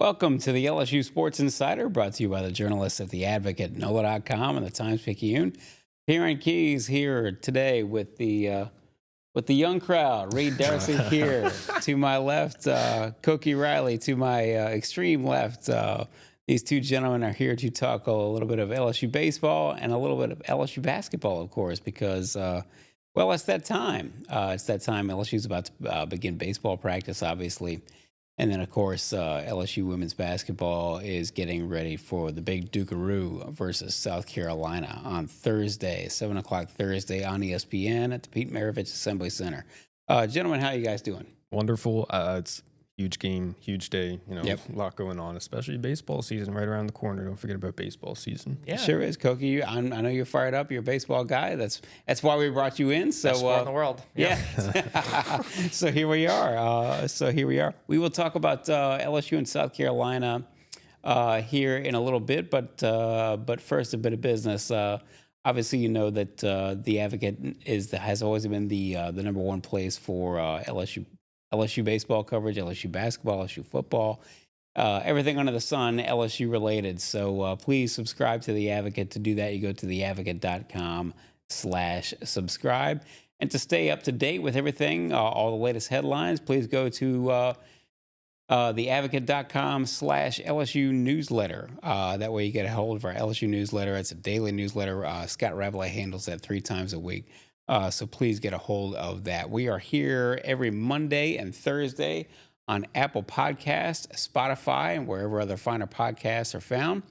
Welcome to the LSU Sports Insider, brought to you by the journalists at The Advocate, NOLA.com, and the Times-Picayune. Perryn Keys here today with the young crowd. Reed Darcey here to my left, Koki Riley to my extreme left. These two gentlemen are here to talk a little bit of LSU baseball and a little bit of LSU basketball, of course, because, well, it's that time. It's that time. LSU's about to begin baseball practice, obviously. And then, of course, LSU women's basketball is getting ready for the big dukeroo versus South Carolina on Thursday, 7 o'clock Thursday on ESPN at the Pete Maravich Assembly Center. Gentlemen, how you guys doing? Wonderful. It's a huge game, huge day. Yep. A lot going on, especially baseball season right around the corner. Don't forget about baseball season. Yeah, it sure is. Koki, I know you're fired up. You're a baseball guy. That's why we brought you in. So, best sport in the world. Yeah. So here we are. We will talk about LSU and South Carolina here in a little bit, but first a bit of business. Obviously, you know that the Advocate has always been the number one place for LSU baseball coverage, LSU basketball, LSU football, everything under the sun LSU related. So please subscribe to The Advocate. To do that, you go to theadvocate.com/subscribe. And to stay up to date with everything, all the latest headlines, please go to theadvocate.com/LSU newsletter. That way you get a hold of our LSU newsletter. It's a daily newsletter. Scott Rabelais handles that 3 times a week. So please get a hold of that. We are here every Monday and Thursday on Apple Podcasts, Spotify, and wherever other finer podcasts are found.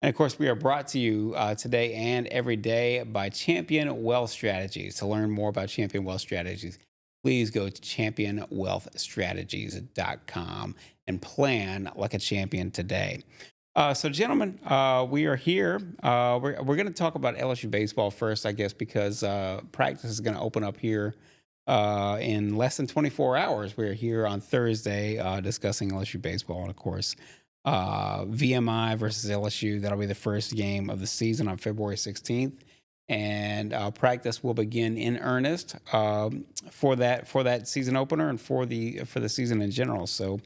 And of course, we are brought to you today and every day by Champion Wealth Strategies. To learn more about Champion Wealth Strategies, please go to championwealthstrategies.com and plan like a champion today. So, gentlemen, we are here. We're going to talk about LSU baseball first, I guess, because practice is going to open up here in less than 24 hours. We're here on Thursday discussing LSU baseball, and of course, VMI versus LSU. That'll be the first game of the season on February 16th. And practice will begin in earnest for that season opener and for the season in general. So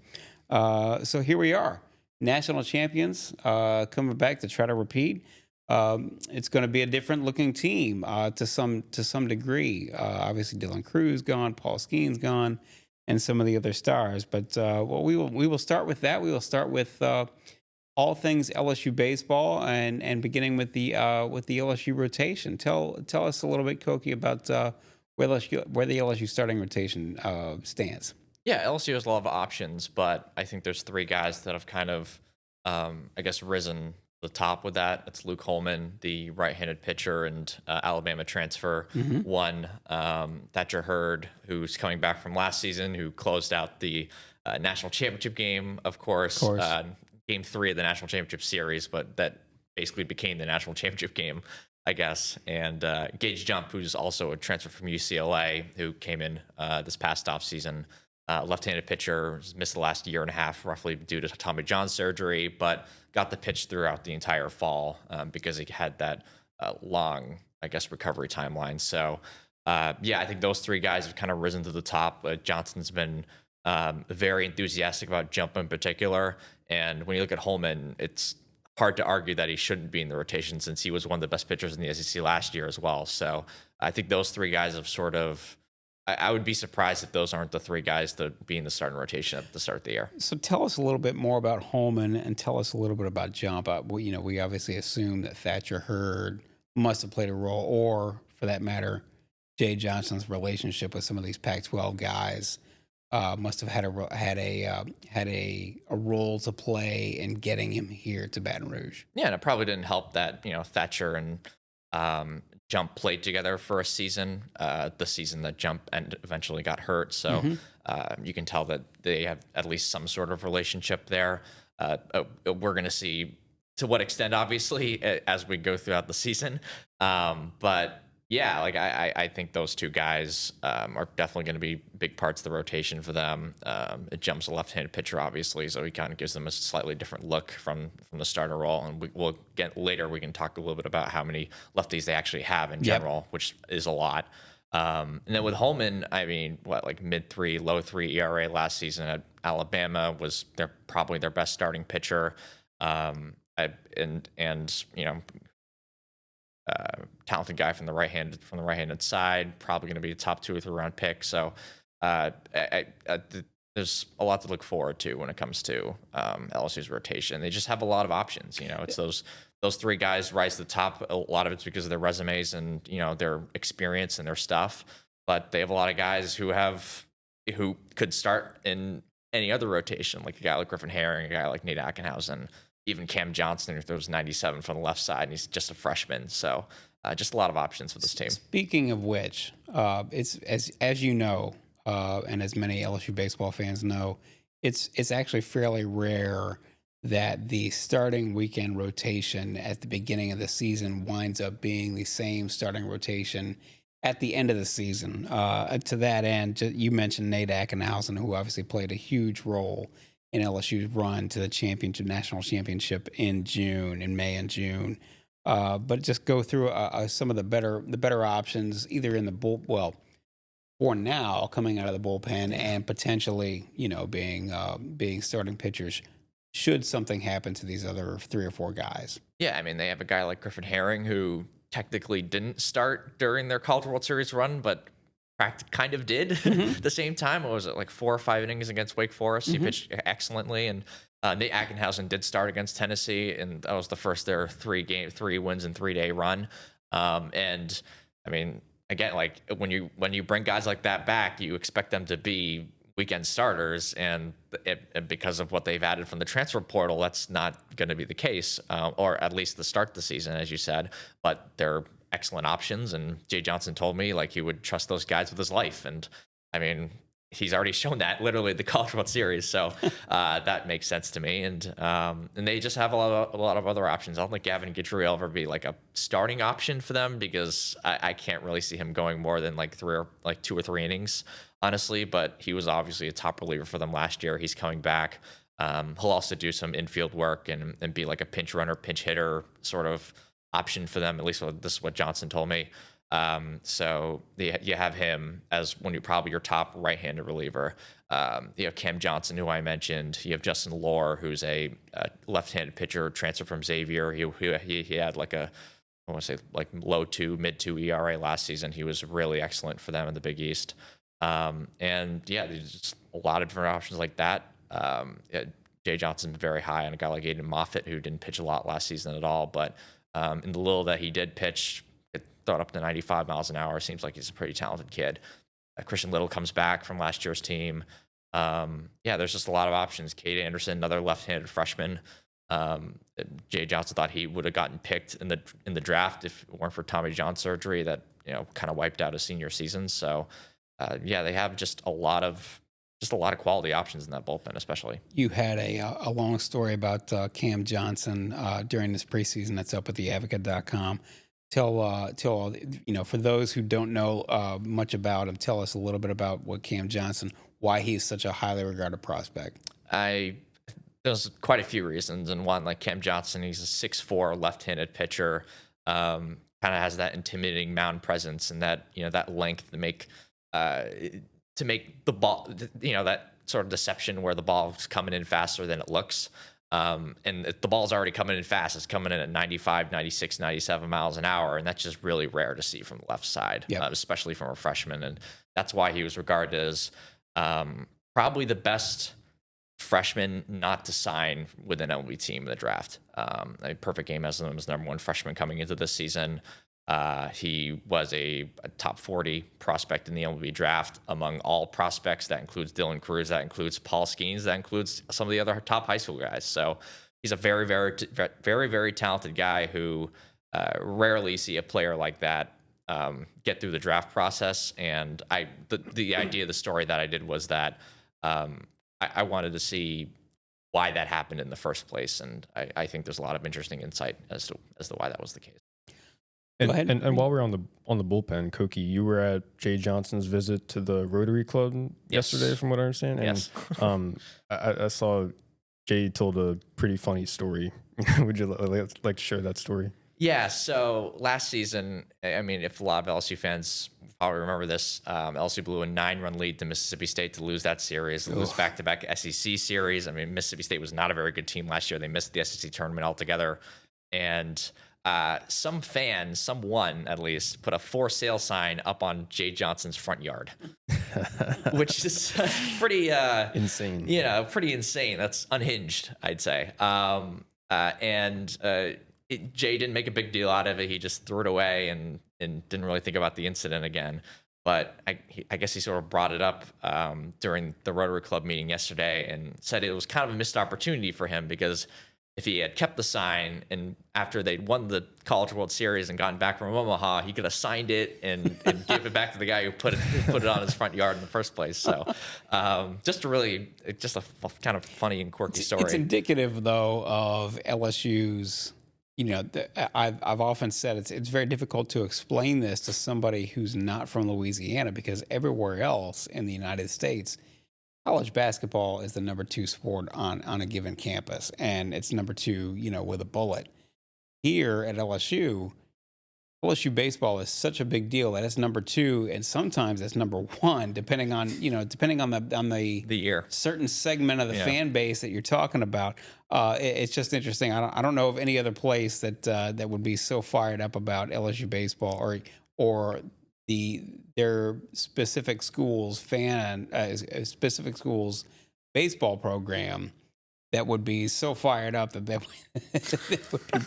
here we are, national champions coming back to try to repeat. It's going to be a different looking team to some degree. Obviously, Dylan Cruz gone, Paul Skeen's gone, and some of the other stars. But well, we will start with that. We will start with all things LSU baseball, and beginning with the LSU rotation. Tell us a little bit, Koki, about where the LSU starting rotation stands. Yeah, LSU has a lot of options, but I think there's 3 guys that have kind of, risen to the top with that. It's Luke Holman, the right-handed pitcher and Alabama transfer. Mm-hmm. One, Thatcher Hurd, who's coming back from last season, who closed out the national championship game, of course. Game 3 of the national championship series, but that basically became the national championship game, I guess. And Gage Jump, who's also a transfer from UCLA, who came in this past offseason. Left-handed pitcher, missed the last year and a half roughly due to Tommy John surgery, but got the pitch throughout the entire fall because he had that long, recovery timeline. So, I think those 3 guys have kind of risen to the top. Johnson's been very enthusiastic about Jump in particular. And when you look at Holman, it's hard to argue that he shouldn't be in the rotation since he was one of the best pitchers in the SEC last year as well. So I think those 3 guys have sort of, I would be surprised if those aren't the 3 guys to be in the starting rotation at the start of the year. So tell us a little bit more about Holman and tell us a little bit about Jump. We obviously assume that Thatcher Hurd must have played a role, or for that matter, Jay Johnson's relationship with some of these Pac-12 guys must have had a role to play in getting him here to Baton Rouge. Yeah, and it probably didn't help that Thatcher and Jump played together for a season, the season that Jump eventually got hurt. So you can tell that they have at least some sort of relationship there. We're going to see to what extent, obviously, as we go throughout the season. But yeah, I think those 2 guys are definitely going to be big parts of the rotation for them. Jump's a left-handed pitcher, obviously, so he kind of gives them a slightly different look from the starter role. And we'll get later. We can talk a little bit about how many lefties they actually have in general, which is a lot. And then with Holman, I mean, like mid 3, low 3 ERA last season at Alabama was probably their best starting pitcher. And talented guy from the right-handed side, probably going to be a top 2 or 3 round pick. So there's a lot to look forward to when it comes to LSU's rotation. They just have a lot of options. It's those 3 guys rise to the top. A lot of it's because of their resumes and their experience and their stuff. But they have a lot of guys who could start in any other rotation, like a guy like Griffin Herring, a guy like Nate Ackenhausen, even Cam Johnson, who throws 97 from the left side, and he's just a freshman. So just a lot of options for this team. Speaking of which, it's as you know, and as many LSU baseball fans know, it's actually fairly rare that the starting weekend rotation at the beginning of the season winds up being the same starting rotation at the end of the season. To that end, you mentioned Nate Ackenhausen, who obviously played a huge role in LSU's run to the national championship in May and June. But just go through some of the better options, either in the for now, coming out of the bullpen, and potentially, being starting pitchers should something happen to these other 3 or 4 guys. Yeah, I mean, they have a guy like Griffin Herring who technically didn't start during their College World Series run, but kind of did at the same time. What was it, like 4 or 5 innings against Wake Forest? He pitched excellently, and Nate Ackenhausen did start against Tennessee, and that was the first their 3 wins in 3-day run. And I mean, again, like when you bring guys like that back, you expect them to be weekend starters, and because of what they've added from the transfer portal, that's not going to be the case, or at least the start of the season, as you said. But they're excellent options, and Jay Johnson told me like he would trust those guys with his life, and I mean, he's already shown that literally the College World Series, so that makes sense to me. And they just have a lot of other options. I don't think Gavin Guidry will ever be like a starting option for them, because I can't really see him going more than like 2 or 3 innings, honestly. But he was obviously a top reliever for them last year. He's coming back. He'll also do some infield work and be like a pinch runner, pinch hitter sort of option for them. At least this is what Johnson told me. So you have him as probably your top right-handed reliever. You have Cam Johnson, who I mentioned. You have Justin Lohr, who's a left-handed pitcher, transferred from Xavier. He had like I want to say like low 2, mid 2 ERA last season. He was really excellent for them in the Big East. And yeah, there's just a lot of different options like that. Jay Johnson's very high on a guy like Aiden Moffitt, who didn't pitch a lot last season at all, but in the little that he did pitch, thrown up to 95 miles an hour. Seems like he's a pretty talented kid. Christian Little comes back from last year's team. There's just a lot of options. Cade Anderson, another left-handed freshman. Jay Johnson thought he would have gotten picked in the draft if it weren't for Tommy John surgery that kind of wiped out his senior season. So they have just a lot of quality options in that bullpen, especially. You had a long story about Cam Johnson during this preseason that's up at theadvocate.com. Tell for those who don't know much about him, tell us a little bit about what Cam Johnson, why he's such a highly regarded prospect. There's quite a few reasons, and one, like Cam Johnson, he's a 6'4" left-handed pitcher, kind of has that intimidating mound presence and that that length to make the ball, that sort of deception where the ball's coming in faster than it looks. And the ball's already coming in fast. It's coming in at 95, 96, 97 miles an hour. And that's just really rare to see from the left side, especially from a freshman. And that's why he was regarded as probably the best freshman not to sign with an MLB team in the draft. A perfect game as him as number 1 freshman coming into this season. He was a top 40 prospect in the MLB draft among all prospects. That includes Dylan Cruz, that includes Paul Skeens, that includes some of the other top high school guys. So he's a very, very, very, very talented guy who rarely see a player like that get through the draft process. And the idea of the story that I did was that I wanted to see why that happened in the first place. And I think there's a lot of interesting insight as to why that was the case. And while we're on the bullpen, Koki, you were at Jay Johnson's visit to the Rotary Club yesterday, from what I understand. And, yes. I saw Jay told a pretty funny story. Would you like to share that story? Yeah. So last season, I mean, if a lot of LSU fans probably remember this. LSU blew a 9-run lead to Mississippi State to lose that series, lose back-to-back SEC series. I mean, Mississippi State was not a very good team last year. They missed the SEC tournament altogether. And some fan, someone at least, put a for sale sign up on Jay Johnson's front yard, which is pretty insane. Pretty insane. That's unhinged, I'd say. Jay didn't make a big deal out of it. He just threw it away and didn't really think about the incident again. But I guess he sort of brought it up during the Rotary Club meeting yesterday and said it was kind of a missed opportunity for him, because if he had kept the sign and after they'd won the College World Series and gotten back from Omaha, he could have signed it and gave it back to the guy who put it on his front yard in the first place. So just a kind of funny and quirky story. It's indicative, though, of LSU's. I've often said it's very difficult to explain this to somebody who's not from Louisiana, because everywhere else in the United States, college basketball is the number 2 sport on a given campus, and it's number 2, with a bullet. Here at LSU baseball is such a big deal that it's number 2, and sometimes it's number 1, depending on the year, certain segment of the fan base that you're talking about. It's just interesting. I don't know of any other place that would be so fired up about LSU baseball or their specific schools baseball program that would be so fired up that they would be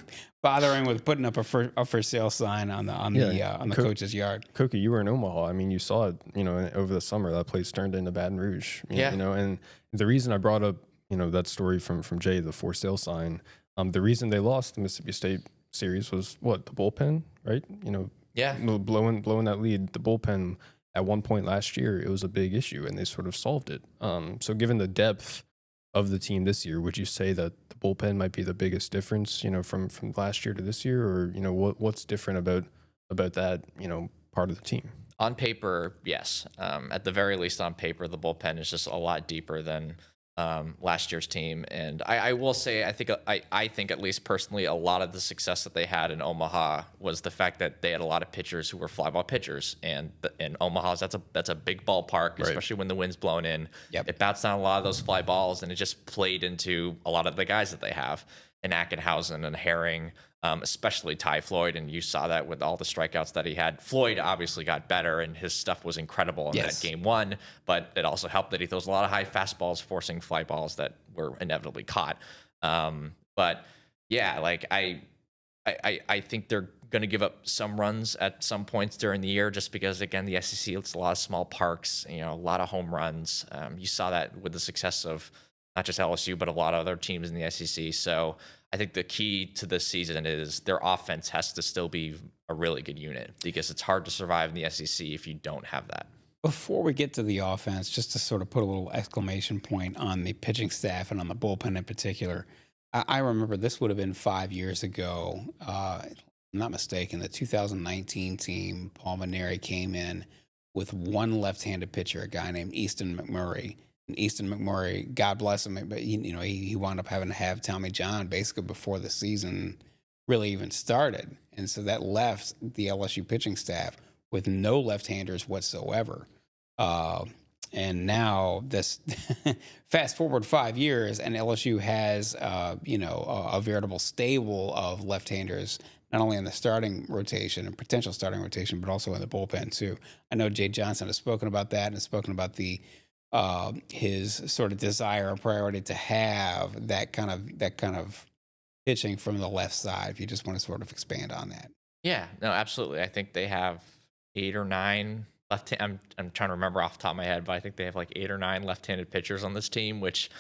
bothering with putting up a for sale sign on the coach's yard. Koki, you were in Omaha. I mean, you saw it, over the summer. That place turned into Baton Rouge. And the reason I brought up, that story from Jay, the for sale sign, the reason they lost the Mississippi State series was the bullpen, right? Blowing that lead, the bullpen at one point last year, it was a big issue, and they sort of solved it. So given the depth of the team this year, would you say that the bullpen might be the biggest difference, from last year to this year, or what's different about that part of the team? On paper, yes. At the very least, on paper, the bullpen is just a lot deeper than last year's team. And I will say, I think at least personally, a lot of the success that they had in Omaha was the fact that they had a lot of pitchers who were fly ball pitchers. And in Omaha, that's a big ballpark, especially when the wind's blowing in. Yep. It bounced down a lot of those fly balls, and it just played into a lot of the guys that they have in Ackenhausen and Herring, especially Ty Floyd. And you saw that with all the strikeouts that he had. Floyd obviously got better, and his stuff was incredible in that game 1, but it also helped that he throws a lot of high fastballs, forcing fly balls that were inevitably caught. But yeah, like I think they're going to give up some runs at some points during the year, just because, again, the SEC, it's a lot of small parks, a lot of home runs. You saw that with the success of not just LSU, but a lot of other teams in the SEC. So I think the key to this season is their offense has to still be a really good unit, because it's hard to survive in the SEC if you don't have that. Before we get to the offense, just to sort of put a little exclamation point on the pitching staff and on the bullpen in particular, I remember this would have been 5 years ago. I'm not mistaken, the 2019 team, Paul Maneri came in with one left-handed pitcher, a guy named Easton McMurray. And Easton McMurray, God bless him, but he wound up having to have Tommy John basically before the season really even started. And so that left the LSU pitching staff with no left-handers whatsoever. And now this fast forward 5 years, and LSU has a veritable stable of left-handers, not only in the starting rotation and potential starting rotation, but also in the bullpen too. I know Jay Johnson has spoken about that and has spoken about his sort of desire or priority to have that kind of pitching from the left side. If you just want to sort of expand on that. Yeah, no, absolutely. I think they have 8 or 9 left. I'm trying to remember off the top of my head, but I think they have like 8 or 9 left-handed pitchers on this team, which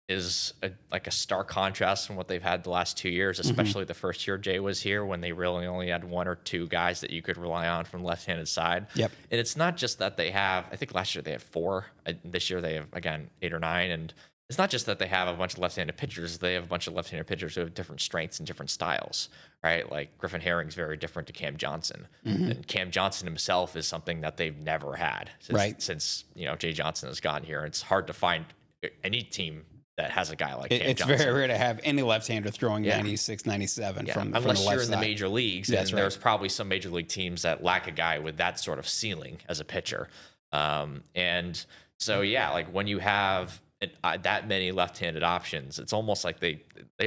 is like a stark contrast from what they've had the last 2 years, especially the first year Jay was here, when they really only had 1 or 2 guys that you could rely on from the left-handed side. Yep. And it's not just that they have, I think last year they had 4. This year they have, again, 8 or 9. And it's not just that they have a bunch of left-handed pitchers. They have a bunch of left-handed pitchers who have different strengths and different styles, right? Like Griffin Herring's very different to Cam Johnson. And Cam Johnson himself is something that they've never had since Jay Johnson has gotten here. It's hard to find any team that has a guy like Cam It's Johnson. very rare to have any left-hander throwing 96, 97 from the unless left you're in the side. major leagues. That's And right. there's probably some major league teams that lack a guy with that sort of ceiling as a pitcher. And so, like when you have that many left-handed options, it's almost like they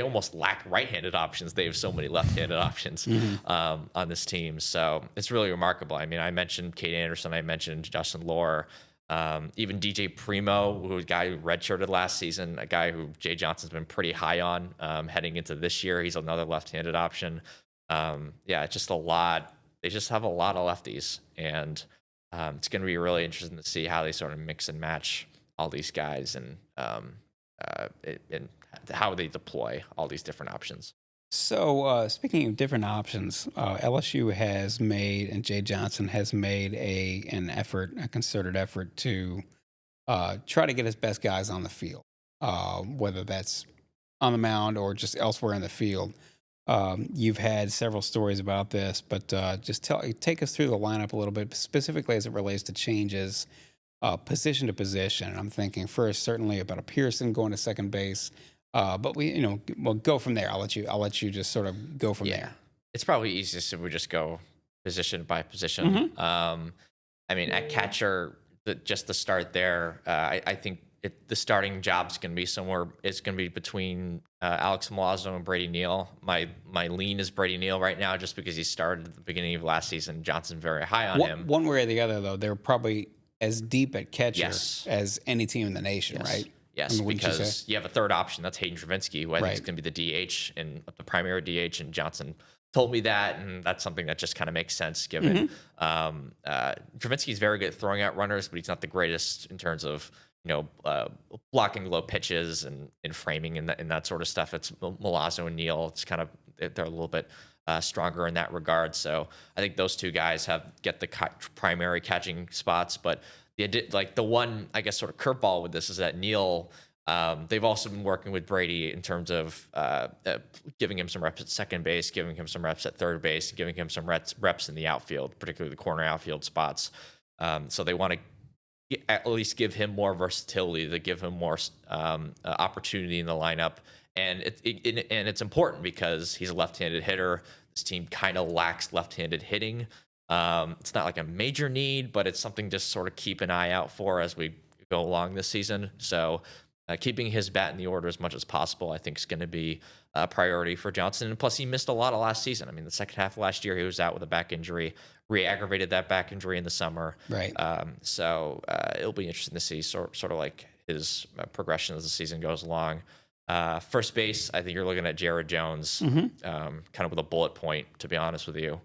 almost lack right-handed options. They have so many left-handed options on this team. So it's really remarkable. I mean, I mentioned Kate Anderson. I mentioned Justin Lohr. Even DJ Primo, who was a guy who redshirted last season, a guy who Jay Johnson's been pretty high on heading into this year. He's another left-handed option. It's just a lot. They just have a lot of lefties, and it's going to be really interesting to see how they sort of mix and match all these guys and how they deploy all these different options. So speaking of different options, LSU has made, and Jay Johnson has made a concerted effort to try to get his best guys on the field, whether that's on the mound or just elsewhere in the field. You've had several stories about this, but just take us through the lineup a little bit, specifically as it relates to changes position to position. I'm thinking first certainly about a Pearson going to second base. But we'll go from there. I'll let you just sort of go from there. It's probably easiest if we just go position by position. Mm-hmm. I mean, at catcher, just to start there, I think the starting job's going to be somewhere. It's going to be between Alex Milazzo and Brady Neal. My lean is Brady Neal right now, just because he started at the beginning of last season. Johnson's very high on him. One way or the other, though, they're probably as deep at catcher as any team in the nation, right? Yes, because you have a third option. That's Hayden Travinski, who I think is going to be the DH and the primary DH. And Johnson told me that, and that's something that just kind of makes sense given Travinski is very good at throwing out runners, but he's not the greatest in terms of blocking low pitches and framing and that sort of stuff. It's Milazzo and Neal. It's kind of they're a little bit stronger in that regard. So I think those two guys get the primary catching spots, but the one, I guess, sort of curveball with this is that Neal, they've also been working with Brady in terms of giving him some reps at second base, giving him some reps at third base, giving him some reps in the outfield, particularly the corner outfield spots. So they want to at least give him more versatility, to give him more opportunity in the lineup. And it's important because he's a left-handed hitter. This team kind of lacks left-handed hitting. It's not like a major need, but it's something to sort of keep an eye out for as we go along this season. So keeping his bat in the order as much as possible, I think, is going to be a priority for Johnson. And plus, he missed a lot of last season. I mean, the second half of last year, he was out with a back injury, re-aggravated that back injury in the summer. Right. So it'll be interesting to see sort of like his progression as the season goes along. First base, I think you're looking at Jared Jones, kind of with a bullet point, to be honest with you.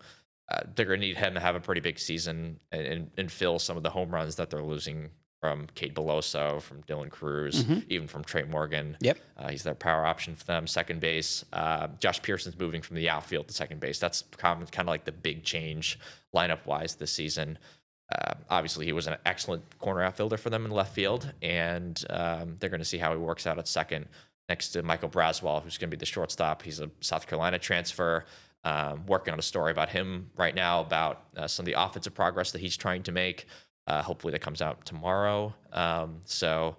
They're going to need him to have a pretty big season and fill some of the home runs that they're losing from Cade Beloso, from Dylan Cruz, even from Trey Morgan. Yep. He's their power option for them. Second base, Josh Pearson's moving from the outfield to second base. That's kind of like the big change lineup-wise this season. Obviously, he was an excellent corner outfielder for them in left field, and they're going to see how he works out at second next to Michael Braswell, who's going to be the shortstop. He's a South Carolina transfer. Working on a story about him right now about some of the offensive progress that he's trying to make. Hopefully that comes out tomorrow. So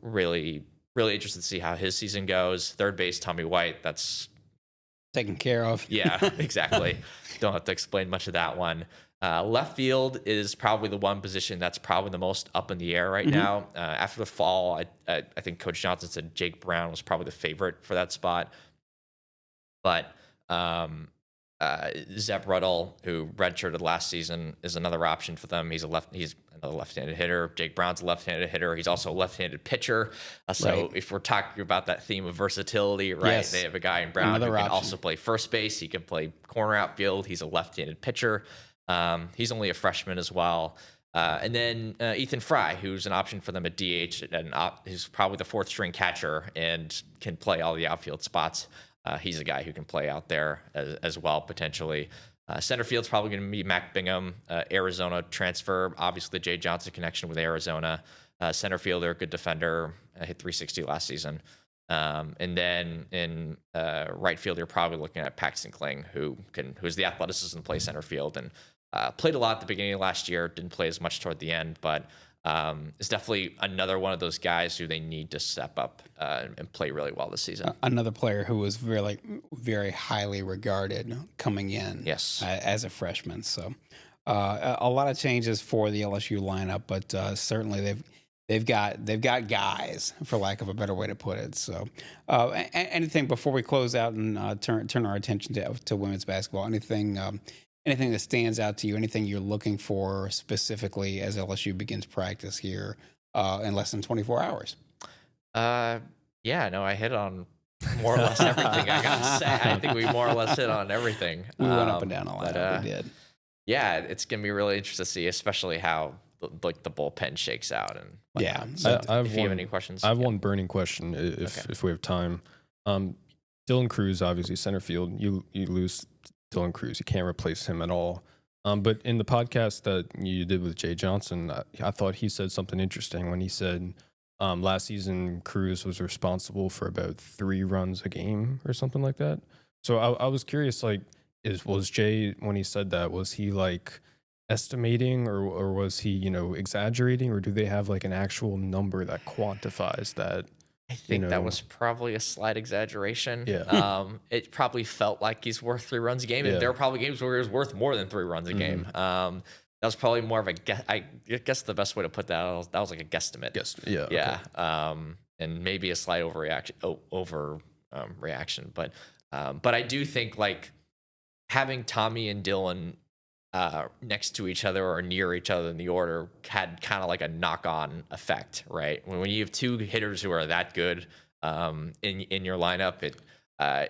really, really interested to see how his season goes. Third base, Tommy White. That's taken care of. Yeah, exactly. Don't have to explain much of that one. Left field is probably the one position that's probably the most up in the air right now. After the fall, I think Coach Johnson said Jake Brown was probably the favorite for that spot. But Zeb Ruddle, who redshirted last season, is another option for them. He's another left-handed hitter. Jake Brown's a left-handed hitter. He's also a left-handed pitcher. So if we're talking about that theme of versatility, right? Yes. They have a guy in Brown who can also play first base. He can play corner outfield. He's a left-handed pitcher. He's only a freshman as well. And then Ethan Fry, who's an option for them at DH, and he's probably the fourth string catcher and can play all the outfield spots. He's a guy who can play out there as well, potentially. Center field's probably going to be Mac Bingham, Arizona transfer. Obviously, the Jay Johnson connection with Arizona. Center fielder, good defender, hit 360 last season. And then in right field, you're probably looking at Paxton Kling, who's the athleticism to play center field and played a lot at the beginning of last year. Didn't play as much toward the end, but is definitely another one of those guys who they need to step up and play really well this season. Another player who was very, very highly regarded coming in Yes. As a freshman. So a lot of changes for the LSU lineup, but certainly they've got guys, for lack of a better way to put it. So anything before we close out and turn our attention to women's basketball, anything that stands out to you, anything you're looking for specifically as LSU begins practice here in less than 24 hours? Yeah, no, I hit on more or less everything. I gotta say, I think we more or less hit on everything. We went up and down a lot. We did. Yeah, it's gonna be really interesting to see, especially how the bullpen shakes out. And yeah, if you have any questions, I have one burning question if we have time. Dylan Cruz, obviously center field. You lose Dylan Cruz, you can't replace him at all. But in the podcast that you did with Jay Johnson, I thought he said something interesting when he said last season Cruz was responsible for about 3 runs a game or something like that. So I was curious, like, was Jay, when he said that, was he like estimating or was he, exaggerating, or do they have like an actual number that quantifies that? I think that was probably a slight exaggeration. Yeah. It probably felt like he's worth 3 runs a game, and there are probably games where he was worth more than 3 runs a game. That was probably more of a guess. I guess the best way to put that was like a guesstimate. Yeah. Okay. And maybe a slight overreaction. But I do think, like, having Tommy and Dylan next to each other or near each other in the order had kind of like a knock-on effect, right? When you have 2 hitters who are that good in your lineup,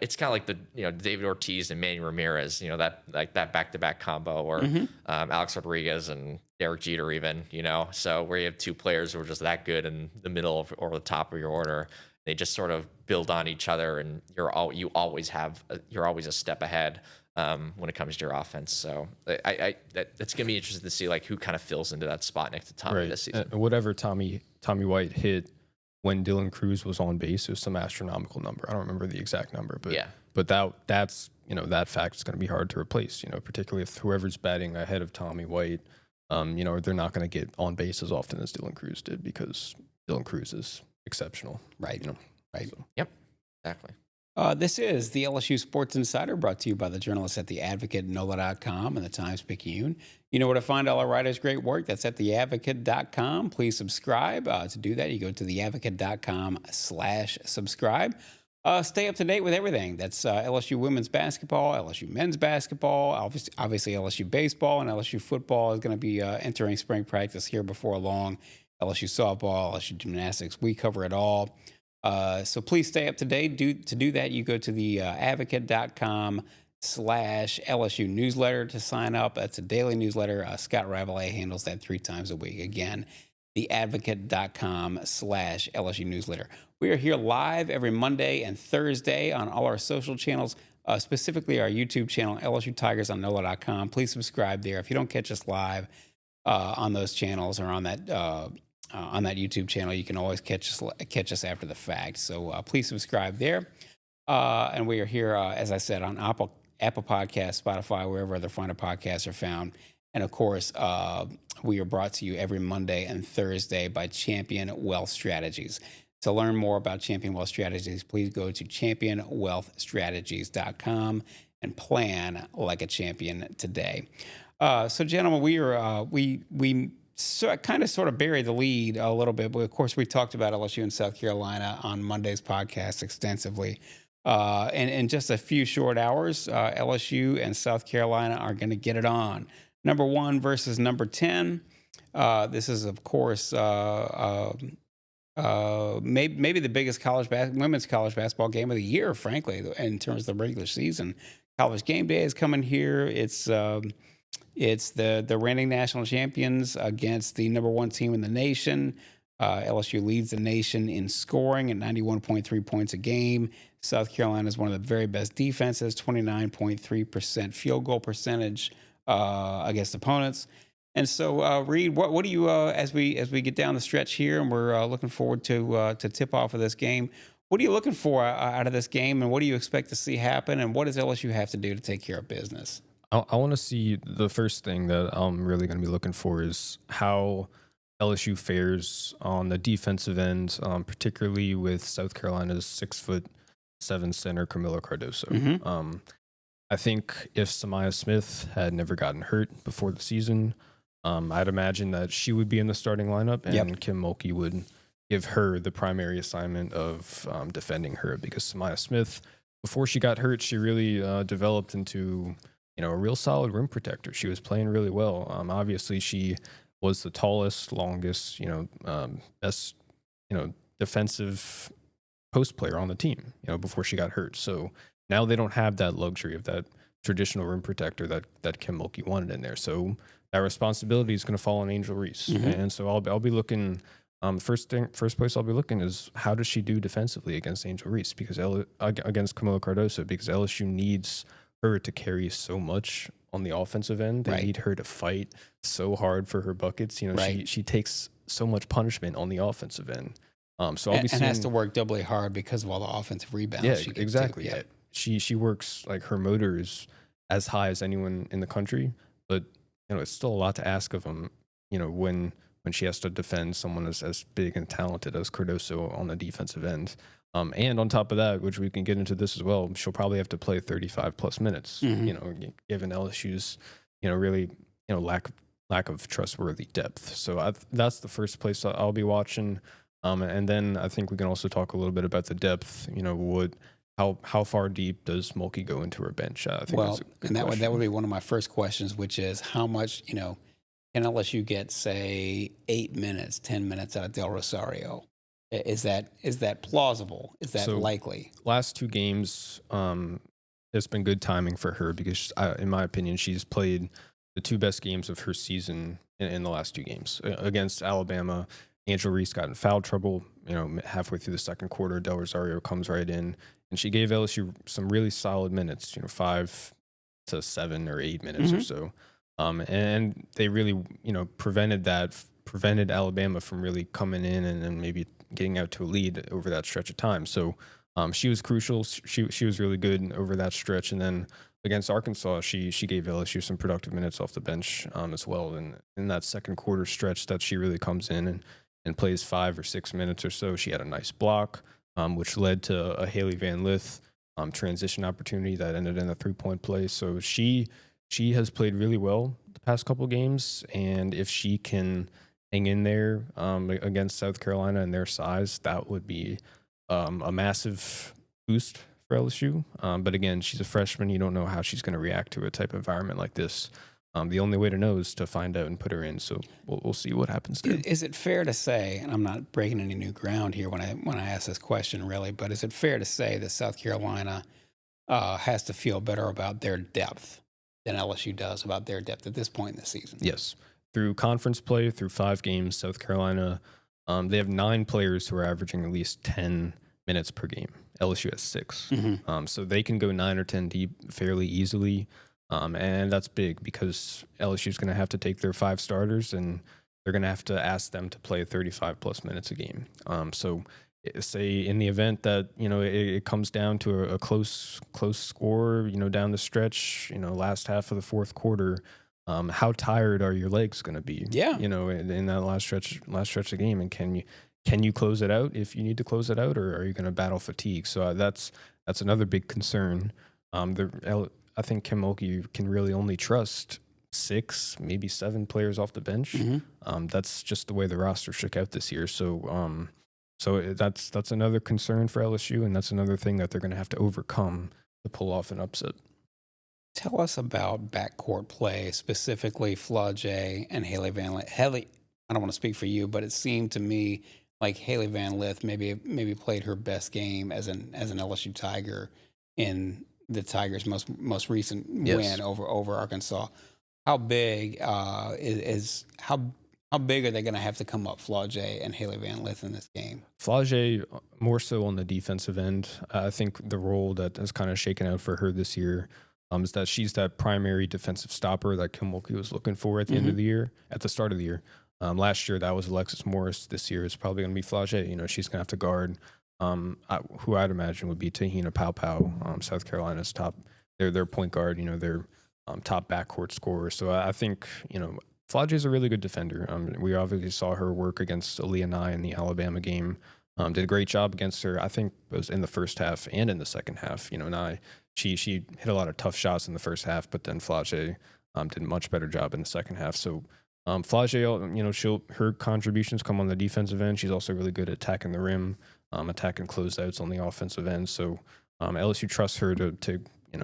it's kind of like the David Ortiz and Manny Ramirez, that back-to-back combo, or Alex Rodriguez and Derek Jeter even, so where you have 2 players who are just that good in the middle or the top of your order. They just sort of build on each other, and you're always a step ahead when it comes to your offense. So that's gonna be interesting to see, like, who kind of fills into that spot next to Tommy this season. Whatever Tommy White hit when Dylan Cruz was on base, it was some astronomical number. I don't remember the exact number, but that's that fact is going to be hard to replace. Particularly if whoever's batting ahead of Tommy White, they're not going to get on base as often as Dylan Cruz did, because Dylan Cruz is exceptional. Right. Right. So. Yep. Exactly. This is the LSU Sports Insider, brought to you by the journalists at The Advocate, NOLA.com, and the Times-Picayune. You know where to find all our writers' great work. That's at theadvocate.com. Please subscribe. To do that, you go to theadvocate.com/subscribe. Stay up to date with everything. That's LSU women's basketball, LSU men's basketball, obviously LSU baseball, and LSU football is going to be entering spring practice here before long. LSU softball, LSU gymnastics, we cover it all. So please stay up to date. To do that, you go to the advocate.com/LSU newsletter to sign up. That's a daily newsletter. Scott Ravelet handles that 3 times a week. Again, the advocate.com/LSU newsletter. We are here live every Monday and Thursday on all our social channels, specifically our YouTube channel, LSU Tigers on NOLA.com. Please subscribe there. If you don't catch us live on those channels or on that YouTube channel, you can always catch us after the fact. So please subscribe there. And we are here, as I said, on Apple Podcasts, Spotify, wherever other finer podcasts are found. And of course, we are brought to you every Monday and Thursday by Champion Wealth Strategies. To learn more about Champion Wealth Strategies, please go to championwealthstrategies.com and plan like a champion today. So, gentlemen, we kind of sort of buried the lead a little bit, but of course we talked about LSU and South Carolina on Monday's podcast extensively. And in just a few short hours, LSU and South Carolina are going to get it on. Number 1 versus number 10. This is, of course, maybe the biggest women's college basketball game of the year, frankly, in terms of the regular season. College game day is coming here. It's the reigning national champions against the number 1 team in the nation. LSU leads the nation in scoring at 91.3 points a game. South Carolina is one of the very best defenses, 29.3% field goal percentage against opponents. And so, Reed, what do you as we get down the stretch here, and we're looking forward to tip off of this game? What are you looking for out of this game, and what do you expect to see happen, and what does LSU have to do to take care of business? I want to see, the first thing that I'm really going to be looking for is how LSU fares on the defensive end, particularly with South Carolina's 6'7" center Camilo Cardoso. I think if Samaya Smith had never gotten hurt before the season, I'd imagine that she would be in the starting lineup, and Kim Mulkey would give her the primary assignment of defending her, because Samaya Smith, before she got hurt, she really developed into a real solid rim protector. She was playing really well. Obviously, she was the tallest, longest, best, defensive post player on the team, before she got hurt. So now they don't have that luxury of that traditional rim protector that Kim Mulkey wanted in there. So that responsibility is going to fall on Angel Reese. And so I'll be looking. First place I'll be looking is, how does she do defensively against Angel Reese, because against Camilo Cardoso, because LSU needs her to carry so much on the offensive end. They need her to fight so hard for her buckets. She takes so much punishment on the offensive end. So I'll be seeing, has to work doubly hard because of all the offensive rebounds. Yeah, she gets exactly. Too. She works, like, her motor is as high as anyone in the country, but it's still a lot to ask of them. When she has to defend someone as big and talented as Cardoso on the defensive end. And on top of that, which we can get into this as well, she'll probably have to play 35 plus minutes, given LSU's, really, lack of trustworthy depth. So that's the first place I'll be watching. And then I think we can also talk a little bit about the depth, how far deep does Mulkey go into her bench? I think that's a good question. That would be one of my first questions, which is how much, can LSU get, say, 8 minutes, 10 minutes out of Del Rosario? Is that plausible? Is that likely? Last 2 games, it's been good timing for her, because in my opinion, she's played the 2 best games of her season in the last 2 games. Against Alabama, Angel Reese got in foul trouble, halfway through the second quarter. Del Rosario comes right in, and she gave LSU some really solid minutes, 5 to 7 or 8 minutes or so. And they really, prevented Alabama from really coming in and maybe getting out to a lead over that stretch of time. So she was crucial. She was really good over that stretch. And then against Arkansas, she gave LSU some productive minutes off the bench as well. And in that second quarter stretch that she really comes in and plays 5 or 6 minutes or so, she had a nice block, which led to a Haley Van Lith transition opportunity that ended in a 3-point play. So she has played really well the past couple games, and if she can hang in there against South Carolina and their size, that would be a massive boost for LSU. But again, she's a freshman. You don't know how she's going to react to a type of environment like this. The only way to know is to find out and put her in. So we'll see what happens there. Is it fair to say, and I'm not breaking any new ground here when I ask this question, really, but is it fair to say that South Carolina has to feel better about their depth than LSU does about their depth at this point in the season? Yes. Through conference play, through 5 games, South Carolina, they have 9 players who are averaging at least 10 minutes per game. LSU has 6. So they can go 9 or 10 deep fairly easily. And that's big, because LSU is going to have to take their 5 starters, and they're going to have to ask them to play 35 plus minutes a game. So say in the event that, it comes down to a close score, down the stretch, last half of the fourth quarter, how tired are your legs going to be? Yeah. In that last stretch of the game, and can you close it out if you need to close it out, or are you going to battle fatigue? So that's another big concern. I think Kim Mulkey can really only trust 6, maybe 7 players off the bench. That's just the way the roster shook out this year. So that's another concern for LSU, and that's another thing that they're going to have to overcome to pull off an upset. Tell us about backcourt play, specifically Flau'jae and Haley Van Lith. Haley, I don't want to speak for you, but it seemed to me like Haley Van Lith maybe played her best game as an LSU Tiger in the Tigers' most recent win over Arkansas. How big how big are they going to have to come up, Flau'jae and Haley Van Lith, in this game? Flau'jae more so on the defensive end. I think the role that has kind of shaken out for her this year is that she's that primary defensive stopper that Kim Mulkey was looking for at the end of the year, at the start of the year. Last year, that was Alexis Morris. This year, it's probably going to be Flau'jae. She's going to have to guard who I'd imagine would be Tahina Paopao, South Carolina's top, their point guard, their top backcourt scorer. So I think, Flage's a really good defender. We obviously saw her work against Aaliyah Nye in the Alabama game. Did a great job against her. I think it was in the first half and in the second half. Nye, she hit a lot of tough shots in the first half, but then Flage did a much better job in the second half. So Flage, her contributions come on the defensive end. She's also really good at attacking the rim, attacking closeouts on the offensive end. So LSU trusts her to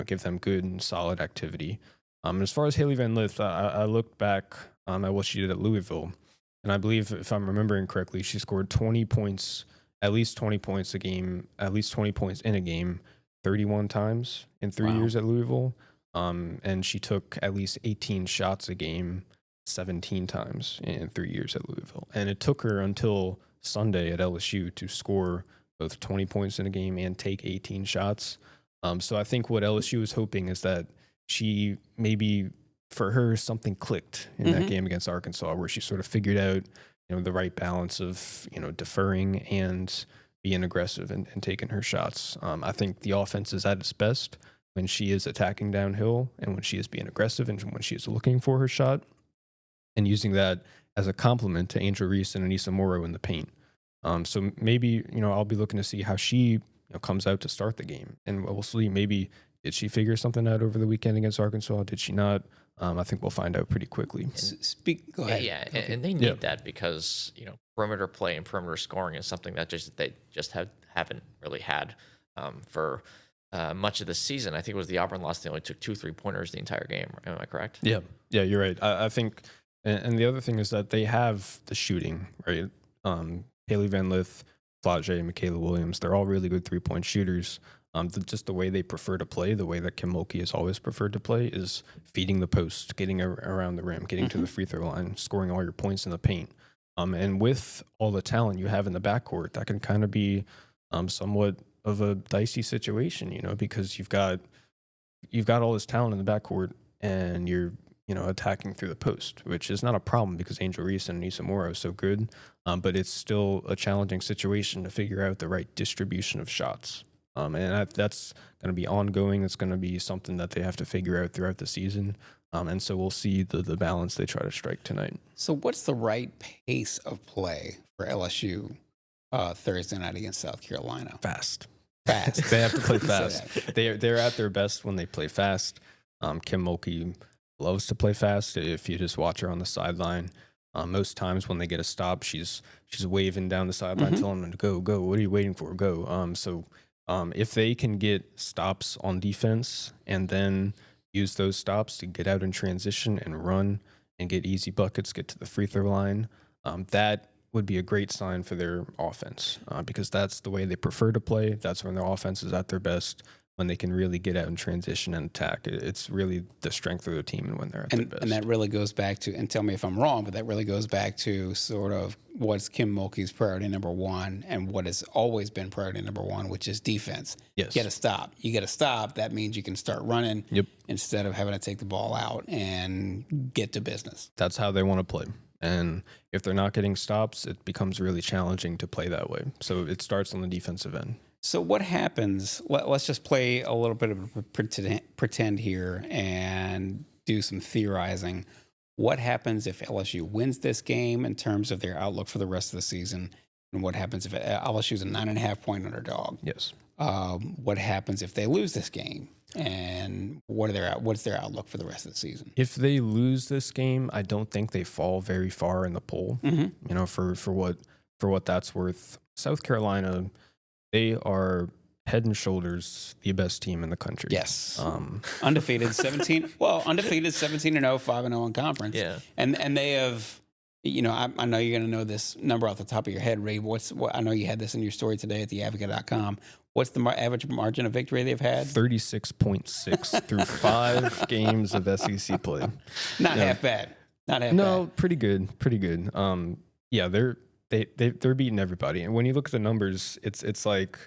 give them good and solid activity. As far as Haley Van Lith, I looked back at what she did at Louisville, and I believe, if I'm remembering correctly, she scored 20 points, at least 20 points a game, at least 20 points in a game, 31 times in 3 years at Louisville. And she took at least 18 shots a game, 17 times in 3 years at Louisville. And it took her until Sunday at LSU to score both 20 points in a game and take 18 shots. So I think what LSU is hoping is that she maybe, for her, something clicked in that game against Arkansas, where she sort of figured out, the right balance of, deferring and being aggressive and taking her shots. I think the offense is at its best when she is attacking downhill and when she is being aggressive and when she is looking for her shot and using that as a complement to Angel Reese and Anissa Morrow in the paint. So maybe, I'll be looking to see how she comes out to start the game, and we'll see. Maybe did she figure something out over the weekend against Arkansas? Did she not? I think we'll find out pretty quickly. Go ahead. Yeah, and they need that because perimeter play and perimeter scoring is something that they haven't really had for much of the season. I think it was the Auburn loss. They only took 2 3-pointers the entire game. Am I correct? Yeah, you're right. I think, and the other thing is that they have the shooting, right? Haley Van Lith, Flage, Michaela Williams, they're all really good 3-point shooters. Just the way they prefer to play, the way that Kim Mulkey has always preferred to play, is feeding the post, getting around the rim, getting to the free throw line, scoring all your points in the paint. And with all the talent you have in the backcourt, that can kind of be somewhat of a dicey situation, because you've got all this talent in the backcourt and you're attacking through the post, which is not a problem because Angel Reese and Anissa Morrow are so good, but it's still a challenging situation to figure out the right distribution of shots. And that's going to be ongoing. It's going to be something that they have to figure out throughout the season. And so we'll see the balance they try to strike tonight. So what's the right pace of play for LSU Thursday night against South Carolina? Fast. They have to play fast. They're at their best when they play fast. Kim Mulkey loves to play fast. If you just watch her on the sideline, most times when they get a stop, she's waving down the sideline, telling them to go. What are you waiting for? Go. So if they can get stops on defense and then use those stops to get out in transition and run and get easy buckets, get to the free throw line, that would be a great sign for their offense because that's the way they prefer to play. That's when their offense is at their best, when they can really get out in transition and attack. It's really the strength of the team and when they're at their best. And that really goes back to, and tell me if I'm wrong, but that really goes back to sort of what's Kim Mulkey's priority number one and what has always been priority number one, which is defense. Yes. You get to stop. That means you can start running instead of having to take the ball out and get to business. That's how they want to play. And if they're not getting stops, it becomes really challenging to play that way. So it starts on the defensive end. So what happens? Let's just play a little bit of pretend here and do some theorizing. What happens if LSU wins this game in terms of their outlook for the rest of the season? And what happens if LSU's a 9.5-point underdog? Yes. What happens if they lose this game? And what's their outlook for the rest of the season? If they lose this game, I don't think they fall very far in the poll. For what that's worth. South Carolina, they are head and shoulders the best team in the country. Yes. Undefeated 17. Well, undefeated 17-0, 5-0 in conference. Yeah. And they have, I know you're going to know this number off the top of your head, Ray. I know you had this in your story today at theadvocate.com. What's the average margin of victory they've had? 36.6 through 5 games of SEC play. Not half bad. No, pretty good. Yeah, they're beating everybody. And when you look at the numbers, it's like,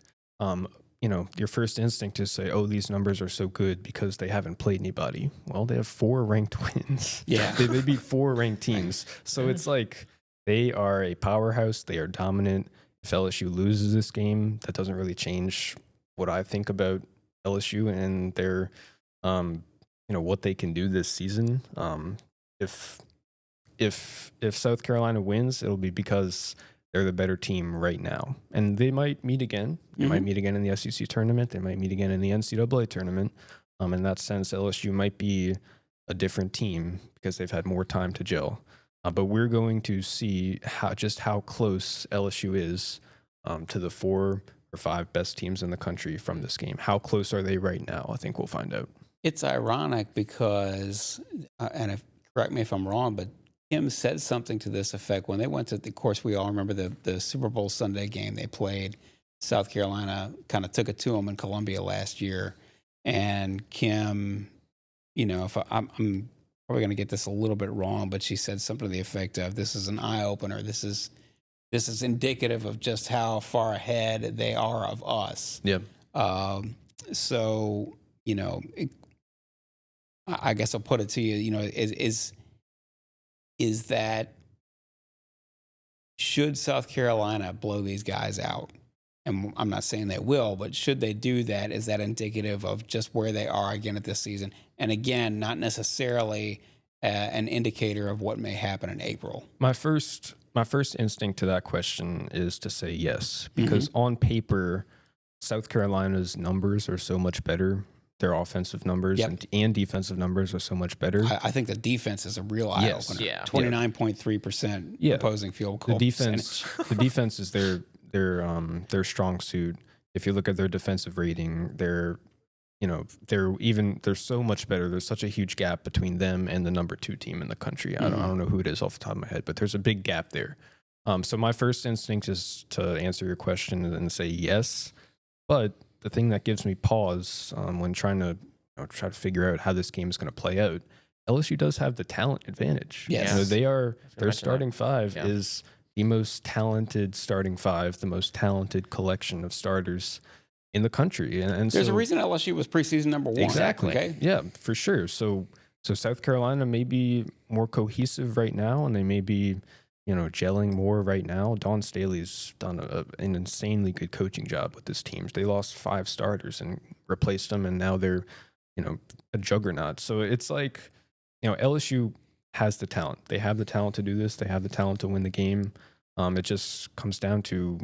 your first instinct is say, oh, these numbers are so good because they haven't played anybody. Well, they have 4 ranked wins. Yeah. they beat 4 ranked teams. So it's like they are a powerhouse. They are dominant. If LSU loses this game, that doesn't really change what I think about LSU and their, what they can do this season. If if South Carolina wins, it'll be because they're the better team right now. And they might meet again. They might meet again in the SEC tournament. They might meet again in the NCAA tournament. In that sense, LSU might be a different team because they've had more time to gel. But we're going to see how close LSU is to the 4 or 5 best teams in the country from this game. How close are they right now? I think we'll find out. It's ironic because, correct me if I'm wrong, but Kim said something to this effect when they went to, of course, we all remember the Super Bowl Sunday game they played. South Carolina kind of took it to them in Columbia last year. And Kim, if I'm probably going to get this a little bit wrong, but she said something to the effect of, this is an eye opener. This is indicative of just how far ahead they are of us. Yeah. So, I guess I'll put it to you, is that should South Carolina blow these guys out? And I'm not saying they will, but should they do that, is that indicative of just where they are again at this season? And again, not necessarily an indicator of what may happen in April. My first instinct to that question is to say yes, because on paper, South Carolina's numbers are so much better. Their offensive numbers and defensive numbers are so much better. I think the defense is a real eye opener. Yeah. 29.3% opposing field goal percentage. The defense is their strong suit. If you look at their defensive rating, they're so much better. There's such a huge gap between them and the number 2 team in the country. I don't know who it is off the top of my head, but there's a big gap there. So my first instinct is to answer your question and say yes. But the thing that gives me pause when trying to figure out how this game is going to play out, LSU does have the talent advantage. Yes. Their starting 5 is the most talented starting 5, the most talented collection of starters in the country. And there's so, a reason LSU was preseason number 1. Exactly. Okay? Yeah, for sure. So South Carolina may be more cohesive right now, and they may be, gelling more right now. Dawn Staley's done an insanely good coaching job with this team. They lost 5 starters and replaced them, and now they're, a juggernaut. So it's like, LSU has the talent. They have the talent to do this. They have the talent to win the game. It just comes down to,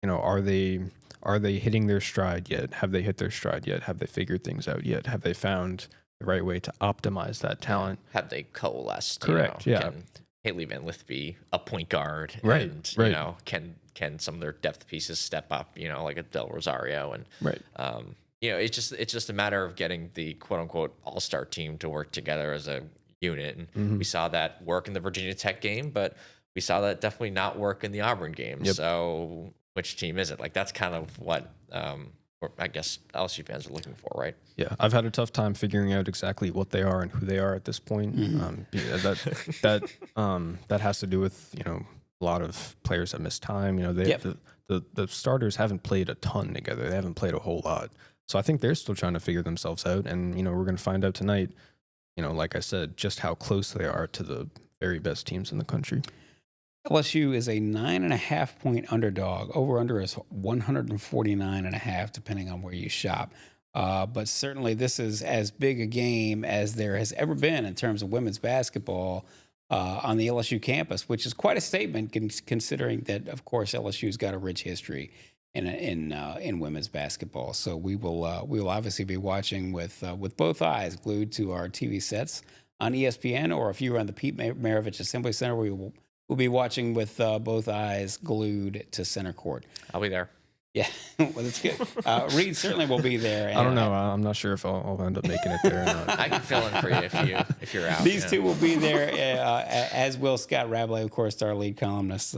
are they hitting their stride yet? Have they hit their stride yet? Have they figured things out yet? Have they found the right way to optimize that talent? Have they coalesced? Correct. Can Haley Van Lith be a point guard? Right. And, can some of their depth pieces step up? Like a Del Rosario and it's just a matter of getting the quote unquote all-star team to work together as a unit. And we saw that work in the Virginia Tech game, but we saw that definitely not work in the Auburn game. Yep. So which team is it? Like, that's kind of what I guess LSU fans are looking for, right? Yeah, I've had a tough time figuring out exactly what they are and who they are at this point. That has to do with a lot of players that miss time. The starters haven't played a ton together. They haven't played a whole lot. So I think they're still trying to figure themselves out. And we're going to find out tonight. Like I said, just how close they are to the very best teams in the country. LSU is a 9.5 point underdog. Over under is 149.5, depending on where you shop. But certainly this is as big a game as there has ever been in terms of women's basketball on the LSU campus, which is quite a statement considering that, of course, LSU's got a rich history in women's basketball. So we will obviously be watching with both eyes glued to our TV sets on ESPN, or if you're on the Pete Maravich Assembly Center, we'll be watching with both eyes glued to center court. I'll be there. Yeah, well, that's good. Reed certainly will be there. I don't know. I'm not sure if I'll end up making it there or not. I can fill in for you if you're out. These two will be there, as will Scott Rabelais, of course, our lead columnist.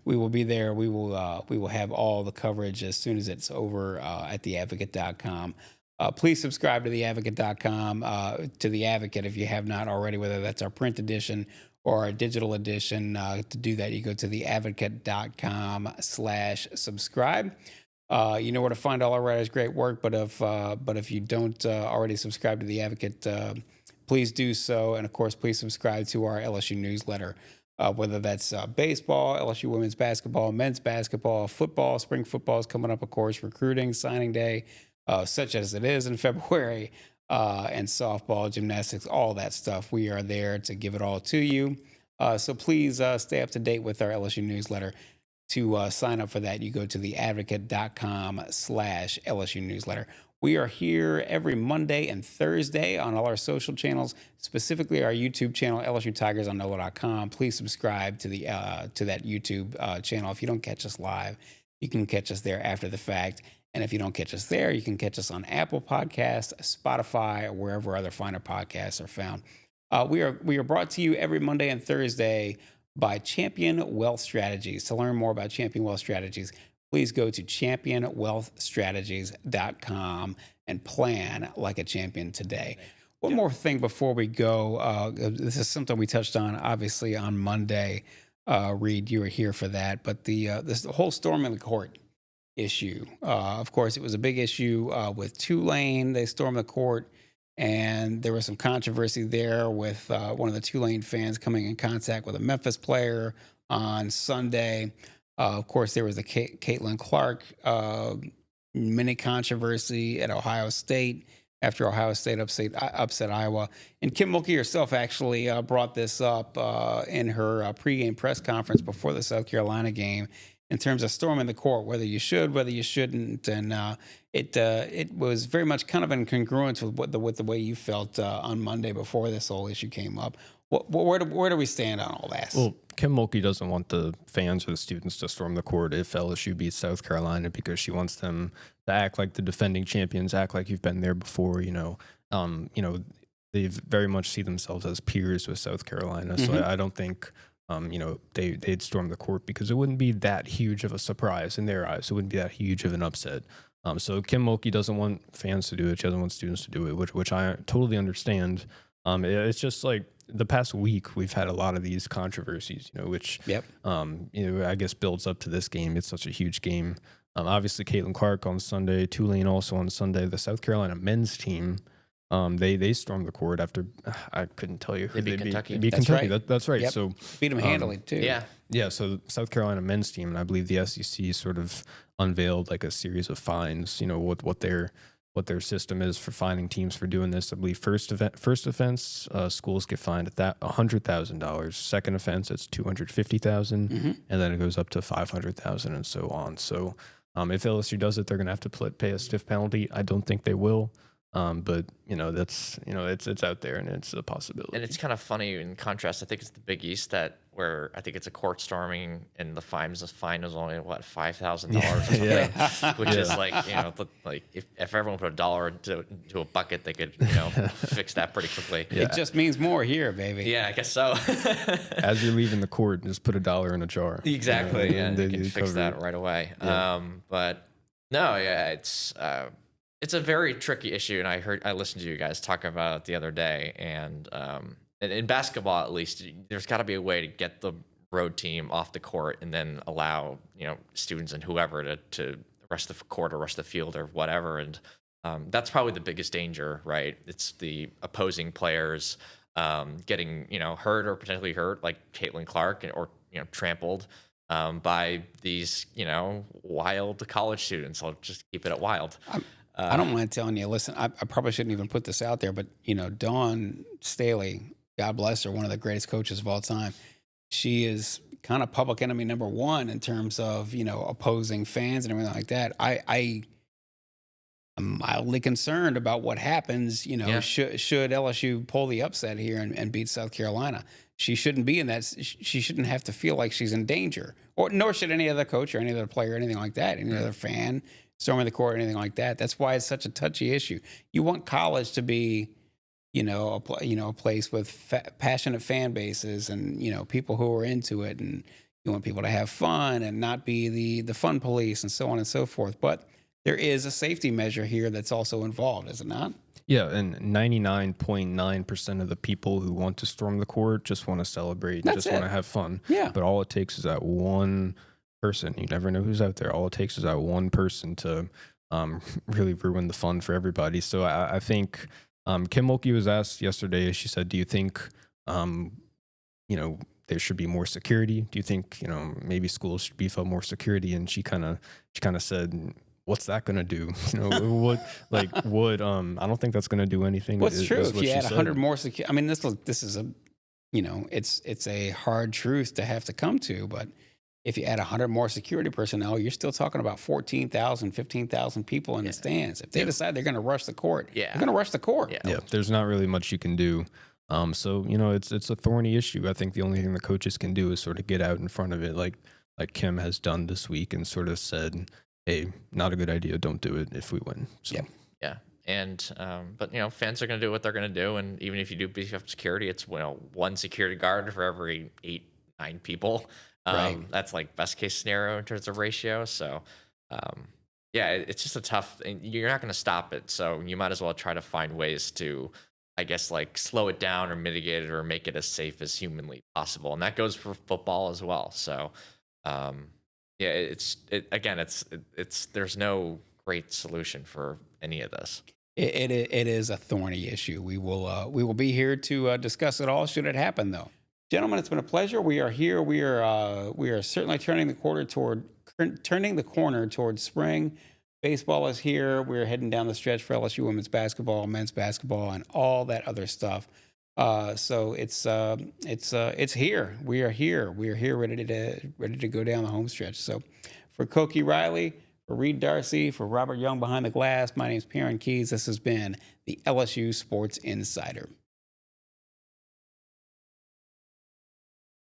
We will be there. We will have all the coverage as soon as it's over at theadvocate.com. Please subscribe to theadvocate.com, to The Advocate if you have not already, whether that's our print edition or our digital edition. To do that, you go to theadvocate.com/subscribe. You know where to find all our writers' great work, but if you don't already subscribe to The Advocate, please do so. And of course, please subscribe to our LSU newsletter, whether that's baseball, LSU women's basketball, men's basketball, football. Spring football is coming up, of course, recruiting, signing day, such as it is in February. And softball, gymnastics, all that stuff. We are there to give it all to you. So please stay up to date with our LSU newsletter. To sign up for that, you go to theadvocate.com/LSU newsletter. We are here every Monday and Thursday on all our social channels, specifically our YouTube channel, LSU Tigers on NOLA.com. Please subscribe to that YouTube channel. If you don't catch us live, you can catch us there after the fact. And if you don't catch us there, you can catch us on Apple Podcasts, Spotify, or wherever other finer podcasts are found. We are brought to you every Monday and Thursday by Champion Wealth Strategies. To learn more about Champion Wealth Strategies, please go to championwealthstrategies.com and plan like a champion today. One more thing before we go. This is something we touched on, obviously, on Monday. Reed, you were here for that. But this whole storming the court issue, of course, it was a big issue with Tulane. They stormed the court. And there was some controversy there with one of the Tulane fans coming in contact with a Memphis player on Sunday. Of course, there was the Caitlin Clark mini controversy at Ohio State after Ohio State upset Iowa. And Kim Mulkey herself actually brought this up in her pregame press conference before the South Carolina game in terms of storming the court, whether you should, whether you shouldn't. And it was very much kind of in congruence with the way you felt on Monday before this whole issue came up. Where do we stand on all that? Well, Kim Mulkey doesn't want the fans or the students to storm the court if LSU beats South Carolina because she wants them to act like the defending champions, act like you've been there before. They very much see themselves as peers with South Carolina. Mm-hmm. So I don't think they'd storm the court because it wouldn't be that huge of a surprise in their eyes. It wouldn't be that huge of an upset. So Kim Mulkey doesn't want fans to do it. She doesn't want students to do it, which I totally understand. It's just like the past week we've had a lot of these controversies, which I guess builds up to this game. It's such a huge game. Obviously, Caitlin Clark on Sunday, Tulane also on Sunday. The South Carolina men's team. They stormed the court after I couldn't tell you who they beat Kentucky. Beat Kentucky. That's right. Yep. So beat them handily too. Yeah. So South Carolina men's team, and I believe the SEC sort of unveiled like a series of fines. What their system is for fining teams for doing this. I believe first offense, schools get fined at that $100,000. Second offense, it's $250,000, and then it goes up to $500,000 and so on. So if LSU does it, they're gonna have to pay a stiff penalty. I don't think they will. But that's it's out there and it's a possibility. And it's kind of funny in contrast. I think it's the Big East where I think it's a court storming and the fine is only $5,000 which is like if everyone put $1 into a bucket, they could fix that pretty quickly. Yeah. It just means more here, baby. Yeah, I guess so. As you're leaving the court, just put $1 in a jar. Exactly, and they can fix that it right away. Yeah. But no, it's a very tricky issue, and I listened to you guys talk about it the other day, and in basketball at least, there's got to be a way to get the road team off the court and then allow students and whoever to rush the court or rush the field or whatever, and that's probably the biggest danger, right? It's the opposing players getting hurt or potentially hurt, like Caitlin Clark, or trampled by these wild college students. I'll just keep it at wild. I don't mind telling you, listen, I probably shouldn't even put this out there, but, Dawn Staley, God bless her, one of the greatest coaches of all time, she is kind of public enemy number one in terms of, opposing fans and everything like that. I'm mildly concerned about what happens, should LSU pull the upset here and beat South Carolina. She shouldn't be in that. She shouldn't have to feel like she's in danger, nor should any other coach or any other player or anything like that, any other fan storming the court or anything like that. That's why it's such a touchy issue. You want college to be, a place with passionate fan bases and, people who are into it, and you want people to have fun and not be the fun police and so on and so forth. But there is a safety measure here that's also involved, is it not? Yeah, and 99.9% of the people who want to storm the court just want to celebrate, want to have fun. Yeah. But all it takes is that one person. You never know who's out there. All it takes is that one person to really ruin the fun for everybody. So I think Kim Mulkey was asked yesterday. She said, "Do you think there should be more security? Do you think maybe schools should beef up more security?" And she kind of said, "What's that going to do? I don't think that's going to do anything." What's true? If you add 100 more security, I mean, this is a it's a hard truth to have to come to. But if you add 100 more security personnel, you're still talking about 14,000, 15,000 people in the stands. If they decide they're going to rush the court, they're going to rush the court. Yeah, there's not really much you can do. So it's a thorny issue. I think the only thing the coaches can do is sort of get out in front of it, like Kim has done this week, and sort of said, "Hey, not a good idea. Don't do it if we win." So. Yeah. And but fans are going to do what they're going to do, and even if you do beef up security, it's one security guard for every 8-9 people. Right. That's like best case scenario in terms of ratio. So it's just a tough. You're not going to stop it, so you might as well try to find ways to, I guess, like slow it down or mitigate it or make it as safe as humanly possible, and that goes for football as well. So it's there's no great solution for any of this. It is a thorny issue. We will be here to discuss it all should it happen, though. Gentlemen, it's been a pleasure. We are here. We are certainly turning the corner toward spring. Baseball is here. We're heading down the stretch for LSU women's basketball, men's basketball, and all that other stuff. So it's here. We are here. We are here, ready to go down the home stretch. So, for Koki Riley, for Reed Darcey, for Robert Young behind the glass, my name is Perryn Keys. This has been the LSU Sports Insider.